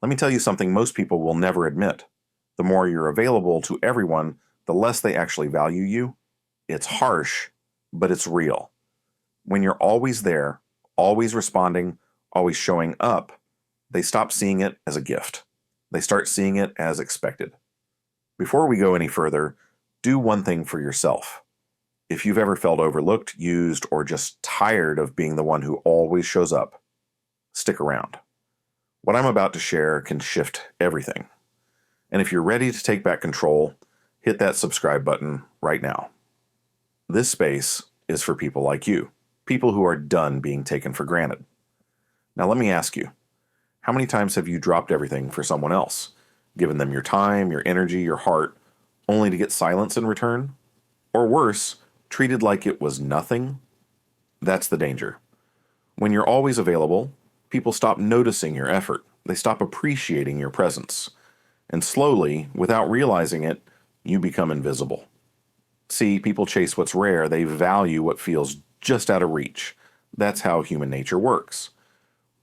Let me tell you something most people will never admit. The more you're available to everyone, the less they actually value you. It's harsh, but it's real. When you're always there, always responding, always showing up, they stop seeing it as a gift. They start seeing it as expected. Before we go any further, do one thing for yourself. If you've ever felt overlooked, used, or just tired of being the one who always shows up, stick around. What I'm about to share can shift everything. And if you're ready to take back control, hit that subscribe button right now. This space is for people like you, people who are done being taken for granted. Now let me ask you, how many times have you dropped everything for someone else, given them your time, your energy, your heart, only to get silence in return? Or worse, treated like it was nothing? That's the danger. When you're always available, people stop noticing your effort. They stop appreciating your presence. And slowly, without realizing it, you become invisible. See, people chase what's rare. They value what feels just out of reach. That's how human nature works.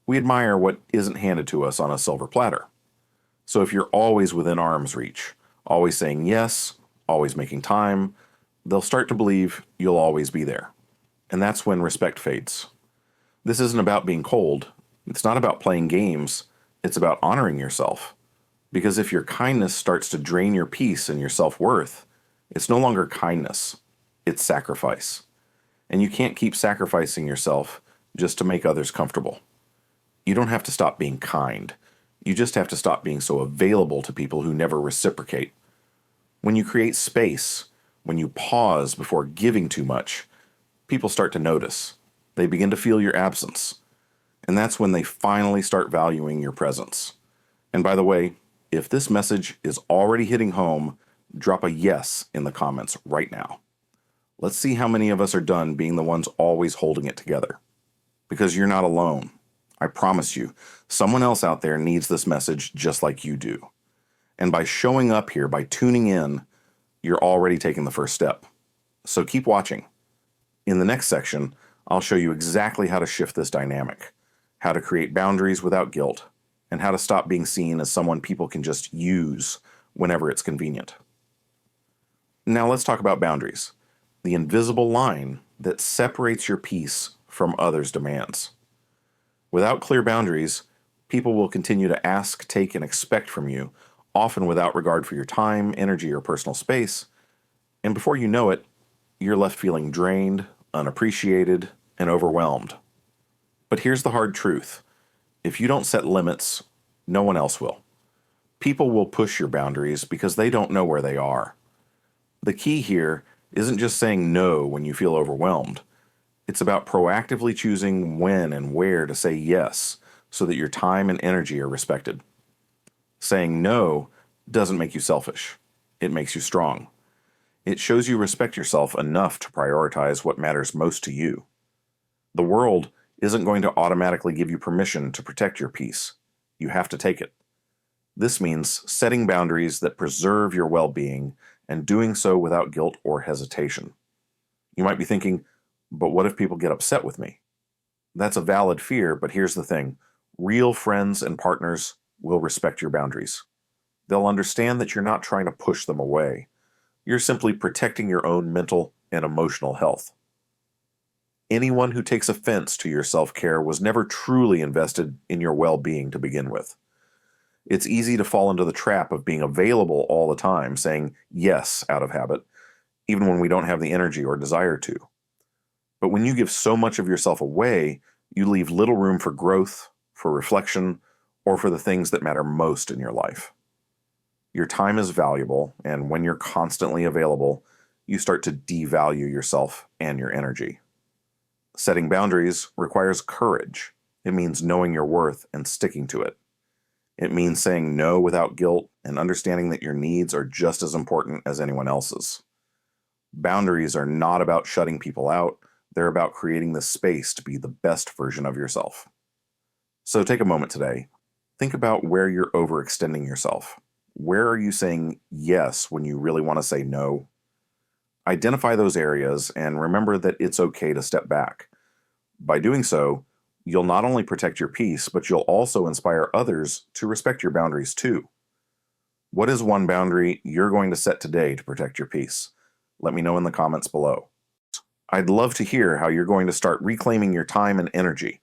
We admire what isn't handed to us on a silver platter. So if you're always within arm's reach, always saying yes, always making time, they'll start to believe you'll always be there. And that's when respect fades. This isn't about being cold. It's not about playing games. It's about honoring yourself. Because if your kindness starts to drain your peace and your self-worth, it's no longer kindness. It's sacrifice. And you can't keep sacrificing yourself just to make others comfortable. You don't have to stop being kind. You just have to stop being so available to people who never reciprocate. When you create space, when you pause before giving too much, people start to notice. They begin to feel your absence. And that's when they finally start valuing your presence. And by the way, if this message is already hitting home, drop a yes in the comments right now. Let's see how many of us are done being the ones always holding it together. Because you're not alone. I promise you, someone else out there needs this message just like you do. And by showing up here, by tuning in, you're already taking the first step. So keep watching. In the next section, I'll show you exactly how to shift this dynamic, how to create boundaries without guilt, and how to stop being seen as someone people can just use whenever it's convenient. Now let's talk about boundaries, the invisible line that separates your peace from others' demands. Without clear boundaries, people will continue to ask, take, and expect from you, often without regard for your time, energy, or personal space, and before you know it, you're left feeling drained, unappreciated, and overwhelmed. But here's the hard truth. If you don't set limits, no one else will. People will push your boundaries because they don't know where they are. The key here isn't just saying no when you feel overwhelmed. It's about proactively choosing when and where to say yes so that your time and energy are respected. Saying no doesn't make you selfish. It makes you strong. It shows you respect yourself enough to prioritize what matters most to you. The world isn't going to automatically give you permission to protect your peace. You have to take it. This means setting boundaries that preserve your well-being and doing so without guilt or hesitation. You might be thinking, but what if people get upset with me? That's a valid fear, but here's the thing. Real friends and partners will respect your boundaries. They'll understand that you're not trying to push them away. You're simply protecting your own mental and emotional health. Anyone who takes offense to your self-care was never truly invested in your well-being to begin with. It's easy to fall into the trap of being available all the time, saying yes out of habit, even when we don't have the energy or desire to. But when you give so much of yourself away, you leave little room for growth, for reflection, or for the things that matter most in your life. Your time is valuable, and when you're constantly available, you start to devalue yourself and your energy. Setting boundaries requires courage. It means knowing your worth and sticking to it. It means saying no without guilt and understanding that your needs are just as important as anyone else's. Boundaries are not about shutting people out. They're about creating the space to be the best version of yourself. So take a moment today. Think about where you're overextending yourself. Where are you saying yes when you really want to say no? Identify those areas and remember that it's okay to step back. By doing so, You'll not only protect your peace, but you'll also inspire others to respect your boundaries too. What is one boundary you're going to set today to protect your peace? Let me know in the comments below. I'd love to hear how you're going to start reclaiming your time and energy.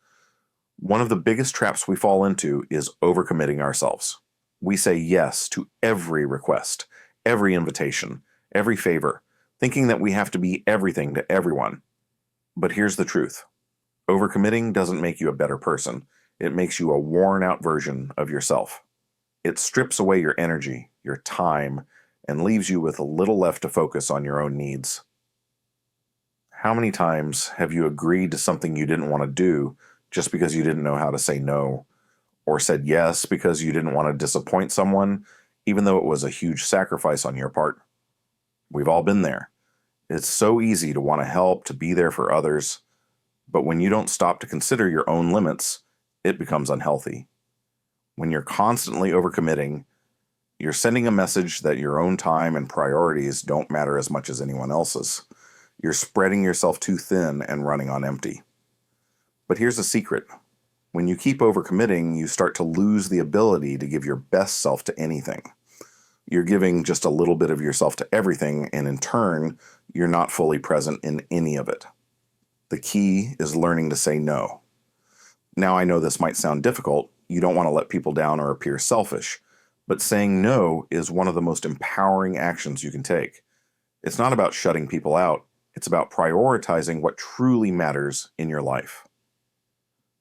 One of the biggest traps we fall into is overcommitting ourselves. We say yes to every request, every invitation, every favor, thinking that we have to be everything to everyone. But here's the truth. Overcommitting doesn't make you a better person. It makes you a worn-out version of yourself. It strips away your energy, your time, and leaves you with a little left to focus on your own needs. How many times have you agreed to something you didn't want to do just because you didn't know how to say no, or said yes because you didn't want to disappoint someone, even though it was a huge sacrifice on your part? We've all been there. It's so easy to want to help, to be there for others, but when you don't stop to consider your own limits, it becomes unhealthy. When you're constantly overcommitting, you're sending a message that your own time and priorities don't matter as much as anyone else's. You're spreading yourself too thin and running on empty. But here's the secret. When you keep overcommitting, you start to lose the ability to give your best self to anything. You're giving just a little bit of yourself to everything, and in turn, you're not fully present in any of it. The key is learning to say no. Now, I know this might sound difficult. You don't want to let people down or appear selfish, but saying no is one of the most empowering actions you can take. It's not about shutting people out. It's about prioritizing what truly matters in your life.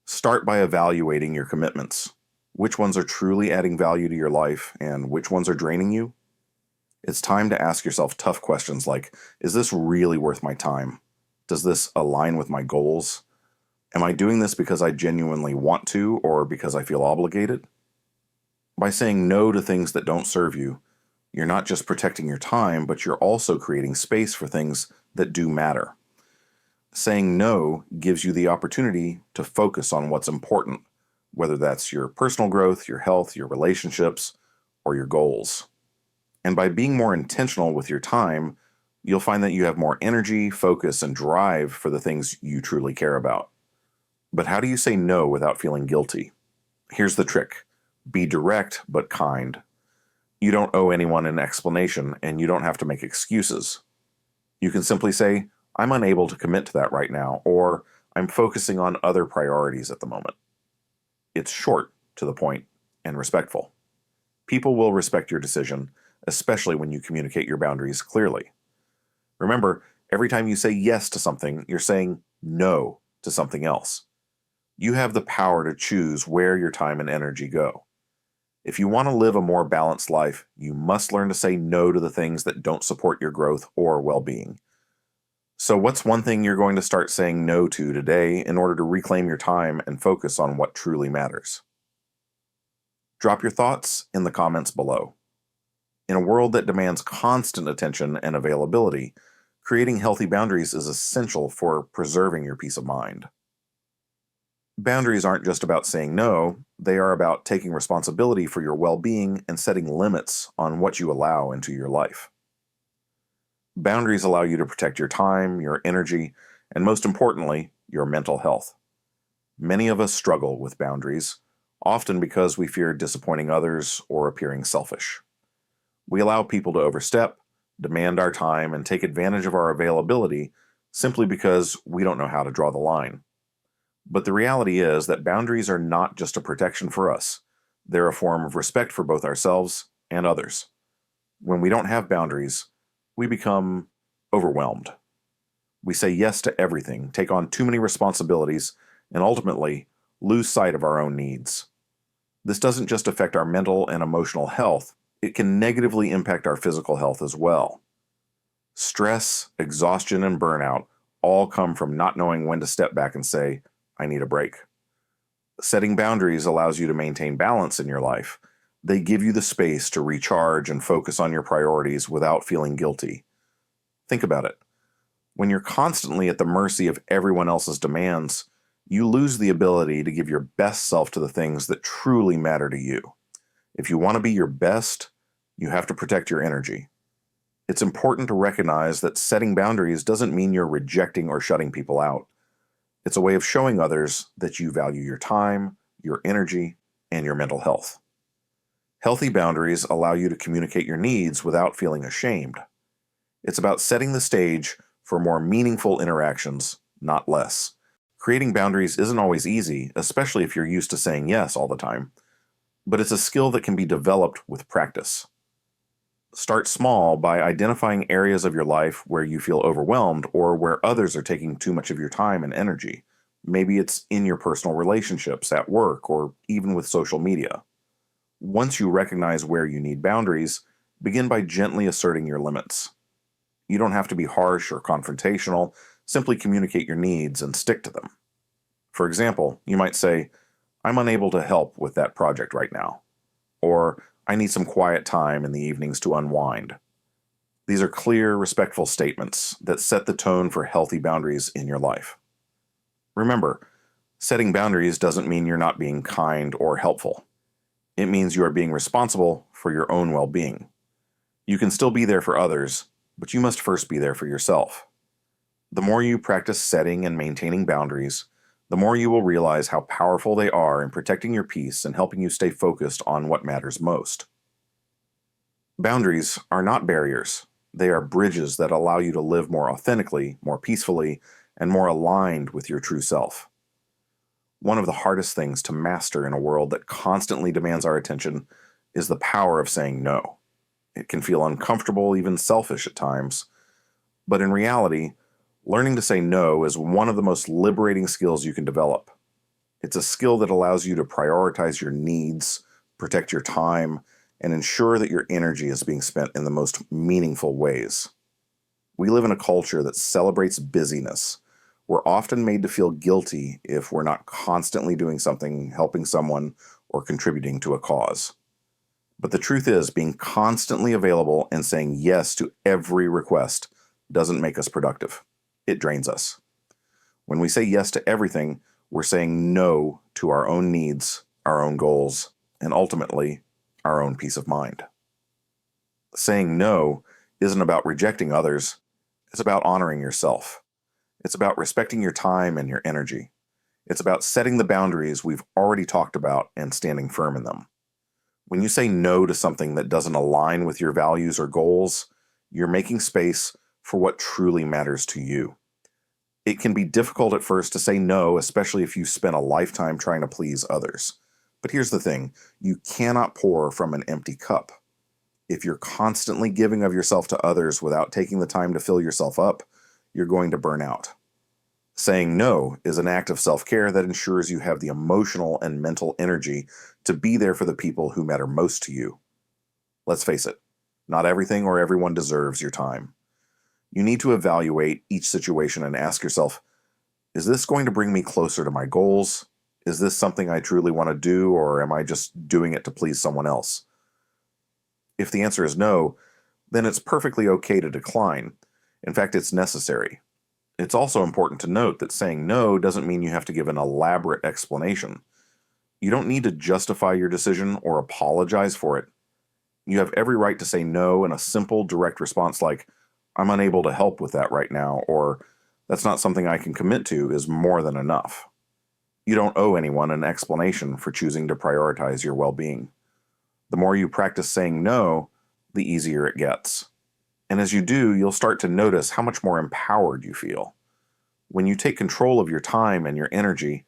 Start by evaluating your commitments. Which ones are truly adding value to your life and which ones are draining you? It's time to ask yourself tough questions like, is this really worth my time? Does this align with my goals? Am I doing this because I genuinely want to or because I feel obligated? By saying no to things that don't serve you, you're not just protecting your time, but you're also creating space for things that do matter. Saying no gives you the opportunity to focus on what's important, whether that's your personal growth, your health, your relationships, or your goals. And by being more intentional with your time, you'll find that you have more energy, focus, and drive for the things you truly care about. But how do you say no without feeling guilty? Here's the trick. Be direct but kind. You don't owe anyone an explanation, and you don't have to make excuses. You can simply say, I'm unable to commit to that right now, or I'm focusing on other priorities at the moment. It's short, to the point, and respectful. People will respect your decision, especially when you communicate your boundaries clearly. Remember, every time you say yes to something, you're saying no to something else. You have the power to choose where your time and energy go. If you want to live a more balanced life, you must learn to say no to the things that don't support your growth or well-being. So what's one thing you're going to start saying no to today in order to reclaim your time and focus on what truly matters? Drop your thoughts in the comments below. In a world that demands constant attention and availability, creating healthy boundaries is essential for preserving your peace of mind. Boundaries aren't just about saying no, they are about taking responsibility for your well-being and setting limits on what you allow into your life. Boundaries allow you to protect your time, your energy, and most importantly, your mental health. Many of us struggle with boundaries, often because we fear disappointing others or appearing selfish. We allow people to overstep, demand our time, and take advantage of our availability simply because we don't know how to draw the line. But the reality is that boundaries are not just a protection for us. They're a form of respect for both ourselves and others. When we don't have boundaries, we become overwhelmed. We say yes to everything, take on too many responsibilities, and ultimately lose sight of our own needs. This doesn't just affect our mental and emotional health, it can negatively impact our physical health as well. Stress, exhaustion, and burnout all come from not knowing when to step back and say, I need a break. Setting boundaries allows you to maintain balance in your life. They give you the space to recharge and focus on your priorities without feeling guilty. Think about it. When you're constantly at the mercy of everyone else's demands, you lose the ability to give your best self to the things that truly matter to you. If you want to be your best, you have to protect your energy. It's important to recognize that setting boundaries doesn't mean you're rejecting or shutting people out. It's a way of showing others that you value your time, your energy, and your mental health. Healthy boundaries allow you to communicate your needs without feeling ashamed. It's about setting the stage for more meaningful interactions, not less. Creating boundaries isn't always easy, especially if you're used to saying yes all the time, but it's a skill that can be developed with practice. Start small by identifying areas of your life where you feel overwhelmed or where others are taking too much of your time and energy. Maybe it's in your personal relationships, at work, or even with social media. Once you recognize where you need boundaries, begin by gently asserting your limits. You don't have to be harsh or confrontational, simply communicate your needs and stick to them. For example, you might say, "I'm unable to help with that project right now," or "I need some quiet time in the evenings to unwind." These are clear, respectful statements that set the tone for healthy boundaries in your life. Remember, setting boundaries doesn't mean you're not being kind or helpful. It means you are being responsible for your own well-being. You can still be there for others, but you must first be there for yourself. The more you practice setting and maintaining boundaries, the more you will realize how powerful they are in protecting your peace and helping you stay focused on what matters most. Boundaries are not barriers. They are bridges that allow you to live more authentically, more peacefully, and more aligned with your true self. One of the hardest things to master in a world that constantly demands our attention is the power of saying no. It can feel uncomfortable, even selfish at times, but in reality, learning to say no is one of the most liberating skills you can develop. It's a skill that allows you to prioritize your needs, protect your time, and ensure that your energy is being spent in the most meaningful ways. We live in a culture that celebrates busyness. We're often made to feel guilty if we're not constantly doing something, helping someone, or contributing to a cause. But the truth is, being constantly available and saying yes to every request doesn't make us productive. It drains us. When we say yes to everything, we're saying no to our own needs, our own goals, and ultimately, our own peace of mind. Saying no isn't about rejecting others, it's about honoring yourself. It's about respecting your time and your energy. It's about setting the boundaries we've already talked about and standing firm in them. When you say no to something that doesn't align with your values or goals, you're making space for what truly matters to you. It can be difficult at first to say no, especially if you've spent a lifetime trying to please others. But here's the thing, you cannot pour from an empty cup. If you're constantly giving of yourself to others without taking the time to fill yourself up, you're going to burn out. Saying no is an act of self-care that ensures you have the emotional and mental energy to be there for the people who matter most to you. Let's face it, not everything or everyone deserves your time. You need to evaluate each situation and ask yourself, is this going to bring me closer to my goals? Is this something I truly want to do, or am I just doing it to please someone else? If the answer is no, then it's perfectly okay to decline. In fact, it's necessary. It's also important to note that saying no doesn't mean you have to give an elaborate explanation. You don't need to justify your decision or apologize for it. You have every right to say no in a simple, direct response like, "I'm unable to help with that right now," or "That's not something I can commit to," is more than enough. You don't owe anyone an explanation for choosing to prioritize your well-being. The more you practice saying no, the easier it gets. And as you do, you'll start to notice how much more empowered you feel. When you take control of your time and your energy,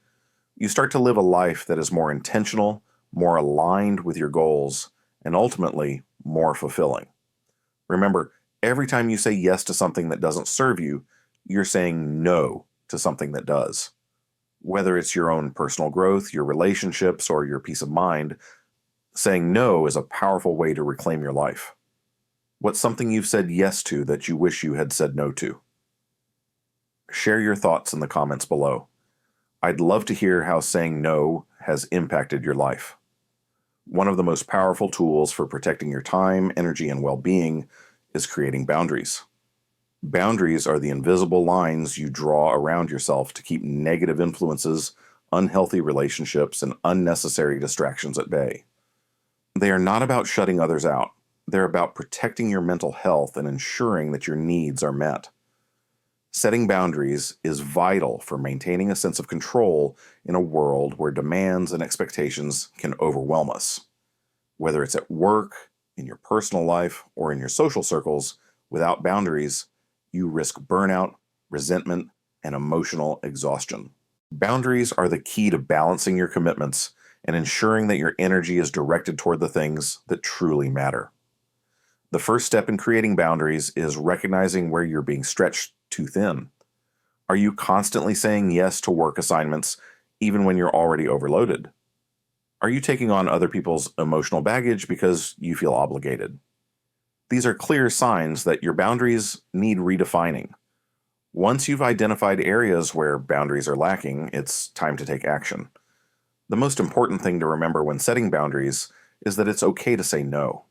you start to live a life that is more intentional, more aligned with your goals, and ultimately more fulfilling. Remember, every time you say yes to something that doesn't serve you, you're saying no to something that does. Whether it's your own personal growth, your relationships, or your peace of mind, saying no is a powerful way to reclaim your life. What's something you've said yes to that you wish you had said no to? Share your thoughts in the comments below. I'd love to hear how saying no has impacted your life. One of the most powerful tools for protecting your time, energy, and well-being is creating boundaries. Boundaries are the invisible lines you draw around yourself to keep negative influences, unhealthy relationships, and unnecessary distractions at bay. They are not about shutting others out. They're about protecting your mental health and ensuring that your needs are met. Setting boundaries is vital for maintaining a sense of control in a world where demands and expectations can overwhelm us. Whether it's at work, in your personal life, or in your social circles, without boundaries, you risk burnout, resentment, and emotional exhaustion. Boundaries are the key to balancing your commitments and ensuring that your energy is directed toward the things that truly matter. The first step in creating boundaries is recognizing where you're being stretched too thin. Are you constantly saying yes to work assignments even when you're already overloaded? Are you taking on other people's emotional baggage because you feel obligated? These are clear signs that your boundaries need redefining. Once you've identified areas where boundaries are lacking, it's time to take action. The most important thing to remember when setting boundaries is that it's okay to say no.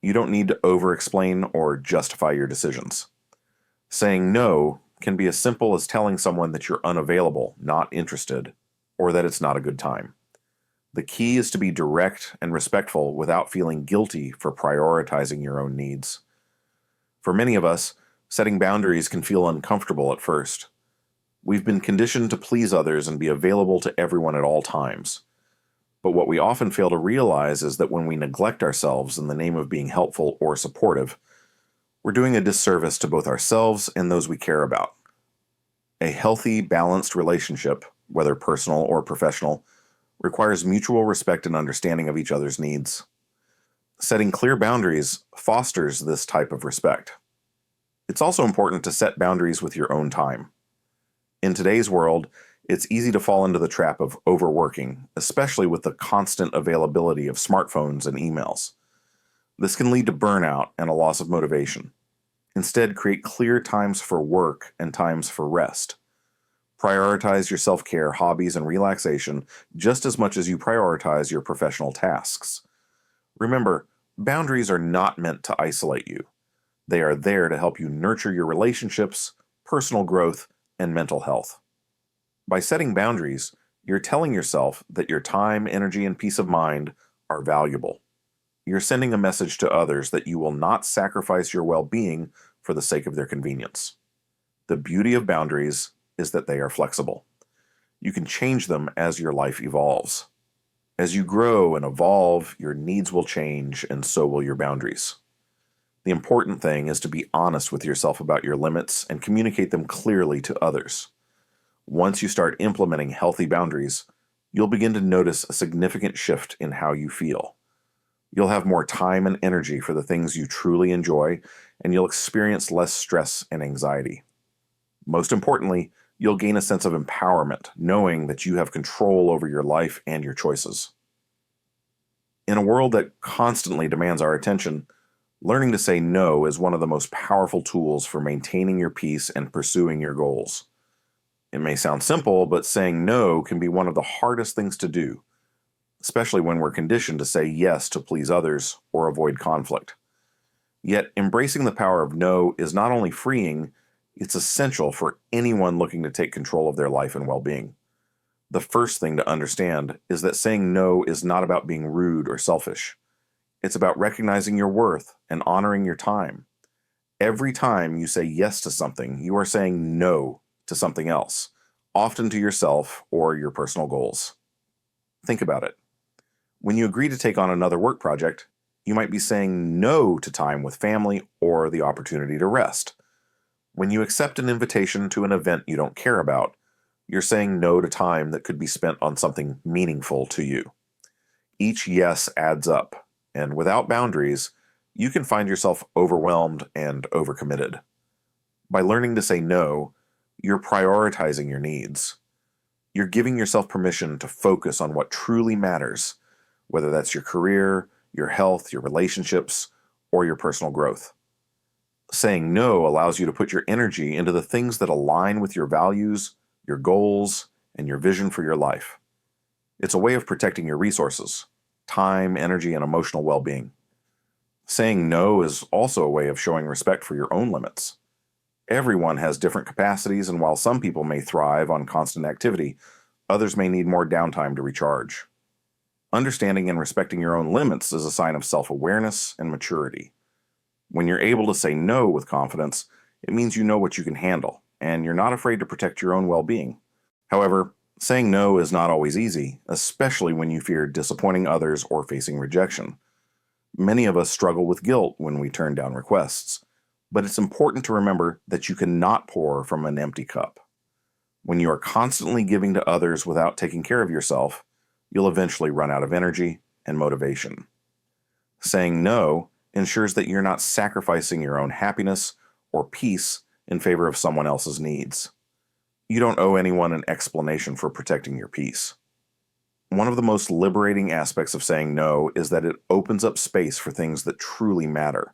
You don't need to over-explain or justify your decisions. Saying no can be as simple as telling someone that you're unavailable, not interested, or that it's not a good time. The key is to be direct and respectful without feeling guilty for prioritizing your own needs. For many of us, setting boundaries can feel uncomfortable at first. We've been conditioned to please others and be available to everyone at all times. But what we often fail to realize is that when we neglect ourselves in the name of being helpful or supportive, we're doing a disservice to both ourselves and those we care about. A healthy, balanced relationship, whether personal or professional, requires mutual respect and understanding of each other's needs. Setting clear boundaries fosters this type of respect. It's also important to set boundaries with your own time. In today's world, it's easy to fall into the trap of overworking, especially with the constant availability of smartphones and emails. This can lead to burnout and a loss of motivation. Instead, create clear times for work and times for rest. Prioritize your self-care, hobbies, and relaxation just as much as you prioritize your professional tasks. Remember, boundaries are not meant to isolate you. They are there to help you nurture your relationships, personal growth, and mental health. By setting boundaries, you're telling yourself that your time, energy, and peace of mind are valuable. You're sending a message to others that you will not sacrifice your well-being for the sake of their convenience. The beauty of boundaries is that they are flexible. You can change them as your life evolves. As you grow and evolve, your needs will change, and so will your boundaries. The important thing is to be honest with yourself about your limits and communicate them clearly to others. Once you start implementing healthy boundaries, you'll begin to notice a significant shift in how you feel. You'll have more time and energy for the things you truly enjoy, and you'll experience less stress and anxiety. Most importantly, you'll gain a sense of empowerment, knowing that you have control over your life and your choices. In a world that constantly demands our attention, learning to say no is one of the most powerful tools for maintaining your peace and pursuing your goals. It may sound simple, but saying no can be one of the hardest things to do, especially when we're conditioned to say yes to please others or avoid conflict. Yet, embracing the power of no is not only freeing, it's essential for anyone looking to take control of their life and well-being. The first thing to understand is that saying no is not about being rude or selfish. It's about recognizing your worth and honoring your time. Every time you say yes to something, you are saying no to something else, often to yourself or your personal goals. Think about it. When you agree to take on another work project, you might be saying no to time with family or the opportunity to rest. When you accept an invitation to an event you don't care about, you're saying no to time that could be spent on something meaningful to you. Each yes adds up, and without boundaries, you can find yourself overwhelmed and overcommitted. By learning to say no, you're prioritizing your needs. You're giving yourself permission to focus on what truly matters, whether that's your career, your health, your relationships, or your personal growth. Saying no allows you to put your energy into the things that align with your values, your goals, and your vision for your life. It's a way of protecting your resources, time, energy, and emotional well-being. Saying no is also a way of showing respect for your own limits. Everyone has different capacities, and while some people may thrive on constant activity, others may need more downtime to recharge. Understanding and respecting your own limits is a sign of self-awareness and maturity. When you're able to say no with confidence, it means you know what you can handle, and you're not afraid to protect your own well-being. However, saying no is not always easy, especially when you fear disappointing others or facing rejection. Many of us struggle with guilt when we turn down requests, but it's important to remember that you cannot pour from an empty cup. When you are constantly giving to others without taking care of yourself, you'll eventually run out of energy and motivation. Saying no ensures that you're not sacrificing your own happiness or peace in favor of someone else's needs. You don't owe anyone an explanation for protecting your peace. One of the most liberating aspects of saying no is that it opens up space for things that truly matter.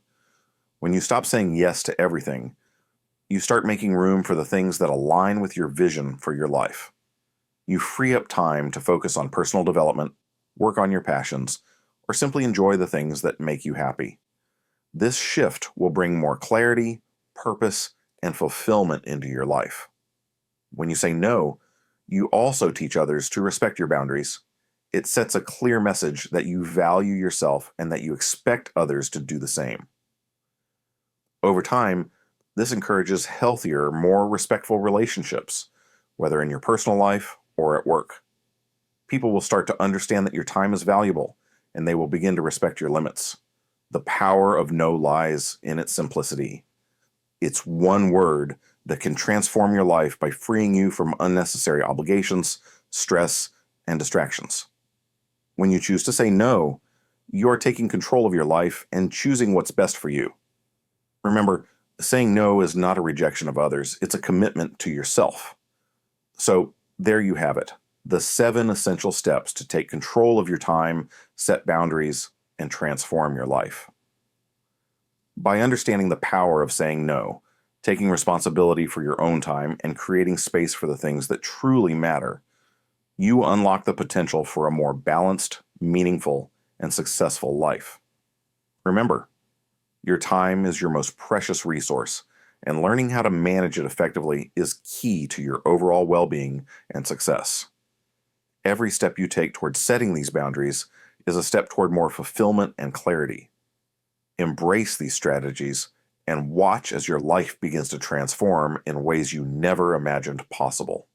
When you stop saying yes to everything, you start making room for the things that align with your vision for your life. You free up time to focus on personal development, work on your passions, or simply enjoy the things that make you happy. This shift will bring more clarity, purpose, and fulfillment into your life. When you say no, you also teach others to respect your boundaries. It sets a clear message that you value yourself and that you expect others to do the same. Over time, this encourages healthier, more respectful relationships, whether in your personal life or at work. People will start to understand that your time is valuable, and they will begin to respect your limits. The power of no lies in its simplicity. It's one word that can transform your life by freeing you from unnecessary obligations, stress, and distractions. When you choose to say no, you're taking control of your life and choosing what's best for you. Remember, saying no is not a rejection of others, it's a commitment to yourself. So, there you have it, the 7 essential steps to take control of your time, set boundaries, and transform your life. By understanding the power of saying no, taking responsibility for your own time, and creating space for the things that truly matter, you unlock the potential for a more balanced, meaningful, and successful life. Remember, your time is your most precious resource, and learning how to manage it effectively is key to your overall well-being and success. Every step you take toward setting these boundaries is a step toward more fulfillment and clarity. Embrace these strategies and watch as your life begins to transform in ways you never imagined possible.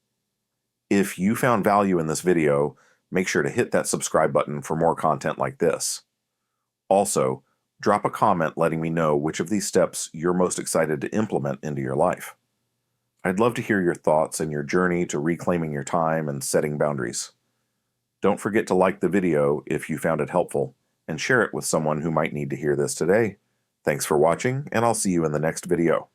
If you found value in this video, make sure to hit that subscribe button for more content like this. Also, drop a comment letting me know which of these steps you're most excited to implement into your life. I'd love to hear your thoughts and your journey to reclaiming your time and setting boundaries. Don't forget to like the video if you found it helpful, and share it with someone who might need to hear this today. Thanks for watching, and I'll see you in the next video.